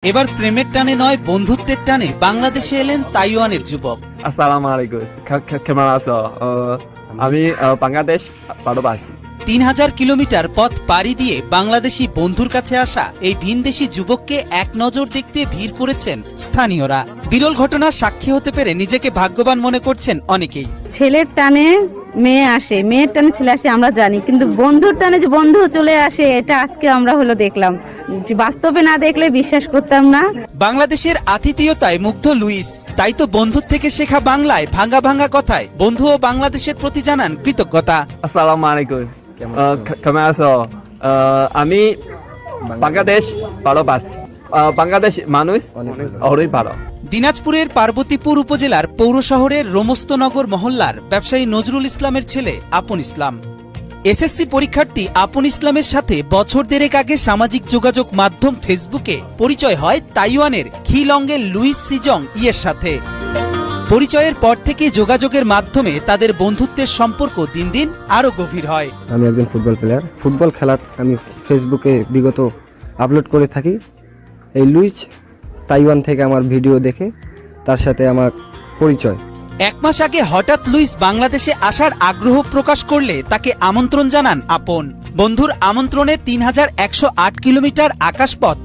এবার প্রেমের টানে নয় বন্ধুত্বের টানে বাংলাদেশে এলেন তাইওয়ানের যুবক। আসসালামু আলাইকুম। কেমন আছো? আমি বাংলাদেশ ভালোবাসি। 3000 কিলোমিটার পথ পাড়ি দিয়ে বাংলাদেশি বন্ধুর কাছে আসা এই ভিনদেশি যুবককে এক নজর দেখতে ভিড় করেছেন স্থানীয়রা। বিরল ঘটনার সাক্ষী হতে পেরে নিজেকে ভাগ্যবান মনে করছেন অনেকেই। ছেলের টানে মেয়ে আসে, মেয়ের টানে ছেলে আসে আমরা জানি, কিন্তু বন্ধুর টানে যে বন্ধু চলে আসে এটা আজকে আমরা দেখলাম। বাস্তবে না দেখলে বিশ্বাস করতাম না। বাংলাদেশের আতিথেয়তায় মুগ্ধ লুইস, তাই তো বন্ধুর থেকে শেখা বাংলায় ভাঙা ভাঙা কথায় বন্ধু ও বাংলাদেশের প্রতি জানান কৃতজ্ঞতা। আসসালামু আলাইকুম। কেমন আছো? আমি বাংলাদেশ ভালোবাসি। বাংলাদেশ মানুষ অনেক ভালো। দিনাজপুরের পার্বতীপুর উপজেলার পৌর শহরের রোমস্তনগর মহল্লার ব্যবসায়ী নজরুল ইসলামের ছেলে আপন ইসলাম। এসএসসি পরীক্ষার্থী আপন ইসলামের সাথে বছর দেড়েক আগে সামাজিক যোগাযোগ মাধ্যম ফেসবুকে পরিচয় হয় তাইওয়ানের খিলংয়ের লুইস সিজং ইয়ের সাথে। পরিচয়ের পর থেকে যোগাযোগের মাধ্যমে তাদের বন্ধুত্বের সম্পর্ক দিন দিন আরো গভীর হয়। আমি একজন ফুটবল প্লেয়ার। ফুটবল খেলা আমি ফেসবুকে বিগত আপলোড করে থাকি। এই লুইস তাইওয়ান থেকে আমার ভিডিও দেখে তার সাথে আমার পরিচয়। এক মাস আগে হঠাৎ লুইস বাংলাদেশে আসার আগ্রহ প্রকাশ করলে তাকে আমন্ত্রণ জানান আপন। বন্ধুর আমন্ত্রণে 3108 কিলোমিটার আকাশপথ